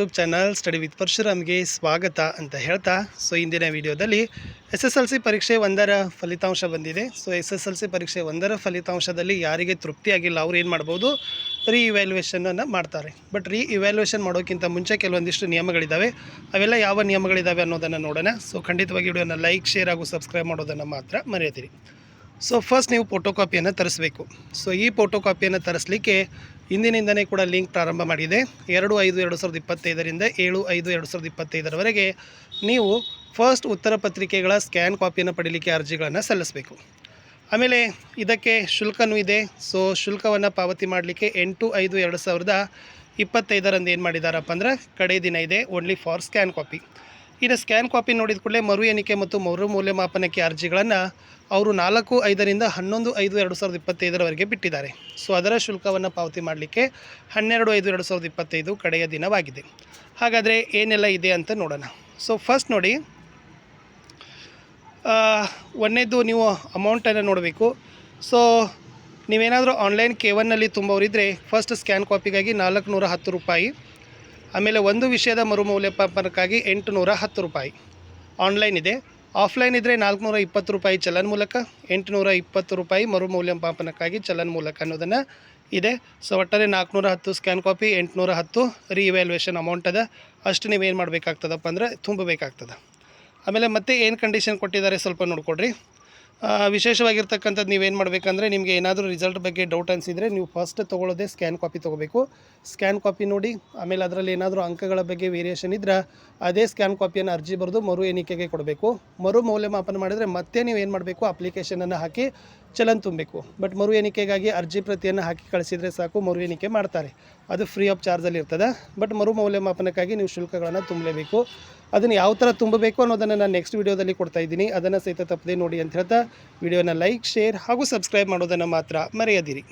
YouTube channel study with ಪರಶುರಾಮ್ಗೆ ಸ್ವಾಗತ ಅಂತ ಹೇಳ್ತಾ ಇಂದಿನ ವಿಡಿಯೋದಲ್ಲಿ SSLC ಪರೀಕ್ಷೆ 1ರ ಫಲಿತಾಂಶ ಬಂದಿದೆ. SSLC ಪರೀಕ್ಷೆ 1ರ ಫಲಿತಾಂಶದಲ್ಲಿ ಯಾರಿಗೆ ತೃಪ್ತಿಯಾಗಿಲ್ಲ ಅವ್ರು ಏನು ಮಾಡ್ಬೋದು, ಇವ್ಯಾಲ್ಯೂಯೇಷನನ್ನು ಮಾಡ್ತಾರೆ. ಬಟ್ ಇವ್ಯಾಲ್ಯೂಯೇಷನ್ ಮಾಡೋಕ್ಕಿಂತ ಮುಂಚೆ ಕೆಲವೊಂದಿಷ್ಟು ನಿಯಮಗಳಿದ್ದಾವೆ. ಅವೆಲ್ಲ ಯಾವ ನಿಯಮಗಳಿದ್ದಾವೆ ಅನ್ನೋದನ್ನು ನೋಡೋಣ. ಖಂಡಿತವಾಗಿ ವಿಡಿಯೋನ ಲೈಕ್, ಶೇರ್ ಹಾಗೂ ಸಬ್ಸ್ಕ್ರೈಬ್ ಮಾಡೋದನ್ನು ಮಾತ್ರ ಮರೆಯದಿರಿ. ಫಸ್ಟ್ ನೀವು ಫೋಟೋ ಕಾಪಿಯನ್ನು ತರಿಸಬೇಕು. ಈ ಫೋಟೋ ಕಾಪಿಯನ್ನು ತರಿಸಲಿಕ್ಕೆ ಇಂದಿನಿಂದನೇ ಕೂಡ ಲಿಂಕ್ ಪ್ರಾರಂಭ ಮಾಡಿದೆ. 2/5/2025ರಿಂದ 7/5/2025ರವರೆಗೆ ನೀವು ಫಸ್ಟ್ ಉತ್ತರ ಪತ್ರಿಕೆಗಳ ಸ್ಕ್ಯಾನ್ ಕಾಪಿಯನ್ನು ಪಡೀಲಿಕ್ಕೆ ಅರ್ಜಿಗಳನ್ನು ಸಲ್ಲಿಸಬೇಕು. ಆಮೇಲೆ ಇದಕ್ಕೆ ಶುಲ್ಕನೂ ಇದೆ. ಶುಲ್ಕವನ್ನು ಪಾವತಿ ಮಾಡಲಿಕ್ಕೆ 8/5/2025ರಂದು ಏನು ಮಾಡಿದಾರಪ್ಪ ಅಂದ್ರೆ ಕಡೆ ದಿನ ಇದೆ, ಓನ್ಲಿ ಫಾರ್ ಸ್ಕ್ಯಾನ್ ಕಾಪಿ. ಇನ್ನು ಸ್ಕ್ಯಾನ್ ಕಾಪಿ ನೋಡಿದ ಕೂಡಲೇ ಮರು ಎಣಿಕೆ ಮತ್ತು ಮರು ಮೌಲ್ಯಮಾಪನಕ್ಕೆ ಅರ್ಜಿಗಳನ್ನು ಅವರು 4/5ರಿಂದ 11/5/2025ರವರೆಗೆ ಬಿಟ್ಟಿದ್ದಾರೆ. ಅದರ ಶುಲ್ಕವನ್ನು ಪಾವತಿ ಮಾಡಲಿಕ್ಕೆ 12/5/2025 ಕಡೆಯ ದಿನವಾಗಿದೆ. ಹಾಗಾದರೆ ಏನೆಲ್ಲ ಇದೆ ಅಂತ ನೋಡೋಣ. ಫಸ್ಟ್ ನೋಡಿ, ಒಂದನೇದು ನೀವು ಅಮೌಂಟನ್ನು ನೋಡಬೇಕು. ನೀವೇನಾದರೂ ಆನ್ಲೈನ್ K1ನಲ್ಲಿ ತುಂಬೋರಿದ್ದರೆ ಫಸ್ಟ್ ಸ್ಕ್ಯಾನ್ ಕಾಪಿಗಾಗಿ 410 ರೂಪಾಯಿ. ಆಮೇಲೆ ಒಂದು ವಿಷಯದ ಮರು ಮೌಲ್ಯಮಾಪನಕ್ಕಾಗಿ 810 ರೂಪಾಯಿ ಆನ್ಲೈನ್ ಇದೆ. ಆಫ್ಲೈನ್ ಇದ್ದರೆ 420 ರೂಪಾಯಿ ಚಲನ್ ಮೂಲಕ, 820 ರೂಪಾಯಿ ಮರು ಮೌಲ್ಯಮಾಪನಕ್ಕಾಗಿ ಚಲನ್ ಮೂಲಕ ಅನ್ನೋದನ್ನು ಇದೆ. ಒಟ್ಟಾರೆ 410 ಸ್ಕ್ಯಾನ್ ಕಾಪಿ, 810 ಇವ್ಯಾಲ್ಯೂಯೇಷನ್ ಅಮೌಂಟ್ ಅದ. ಅಷ್ಟು ನೀವೇನು ಮಾಡಬೇಕಾಗ್ತದಪ್ಪ ಅಂದರೆ ತುಂಬಬೇಕಾಗ್ತದೆ. ಆಮೇಲೆ ಮತ್ತೆ ಏನು ಕಂಡೀಷನ್ ಕೊಟ್ಟಿದ್ದಾರೆ ಸ್ವಲ್ಪ ನೋಡ್ಕೊಡ್ರಿ. ವಿಶೇಷವಾಗಿರ್ತಕ್ಕಂಥದ್ದು ನೀವೇನು ಮಾಡಬೇಕಂದ್ರೆ, ನಿಮಗೆ ಏನಾದರೂ ರಿಸಲ್ಟ್ ಬಗ್ಗೆ ಡೌಟ್ ಅನಿಸಿದರೆ ನೀವು ಫಸ್ಟ್ ತೊಗೊಳ್ಳೋದೇ ಸ್ಕ್ಯಾನ್ ಕಾಪಿ ತೊಗೋಬೇಕು. ಸ್ಕ್ಯಾನ್ ಕಾಪಿ ನೋಡಿ, ಆಮೇಲೆ ಅದರಲ್ಲಿ ಏನಾದರೂ ಅಂಕಗಳ ಬಗ್ಗೆ ವೇರಿಯೇಷನ್ ಇದ್ದರೆ ಅದೇ ಸ್ಕ್ಯಾನ್ ಕಾಪಿಯನ್ನು ಅರ್ಜಿ ಬರೆದು ಮರು ಎಣಿಕೆಗೆ ಕೊಡಬೇಕು. ಮರು ಮೌಲ್ಯಮಾಪನ ಮಾಡಿದರೆ ಮತ್ತೆ ನೀವು ಏನು ಮಾಡಬೇಕು, ಅಪ್ಲಿಕೇಶನನ್ನು ಹಾಕಿ ಚಲನ್ ತುಂಬಬೇಕು. ಬಟ್ ಮರು ಎಣಿಕೆಗಾಗಿ ಅರ್ಜಿ ಪ್ರತಿಯನ್ನು ಹಾಕಿ ಕಳಿಸಿದರೆ ಸಾಕು, ಮರು ಎಣಿಕೆ ಮಾಡ್ತಾರೆ. ಅದು ಫ್ರೀ ಆಫ್ ಚಾರ್ಜಲ್ಲಿ ಇರ್ತದೆ. ಬಟ್ ಮರು ಮೌಲ್ಯಮಾಪನಕ್ಕಾಗಿ ನೀವು ಶುಲ್ಕಗಳನ್ನು ತುಂಬಲೇಬೇಕು. ಅದನ್ನು ಯಾವ ಥರ ತುಂಬಬೇಕು ಅನ್ನೋದನ್ನು ನಾನು ನೆಕ್ಸ್ಟ್ ವೀಡಿಯೋದಲ್ಲಿ ಕೊಡ್ತಾ ಇದ್ದೀನಿ. ಅದನ್ನು ಸಹಿತ ತಪ್ಪದೆ ನೋಡಿ ಅಂತ ಹೇಳ್ತಾ ವಿಡಿಯೋನ ಲೈಕ್, ಶೇರ್ ಹಾಗೂ ಸಬ್ಸ್ಕ್ರೈಬ್ ಮಾಡೋದನ್ನು ಮಾತ್ರ ಮರೆಯದಿರಿ.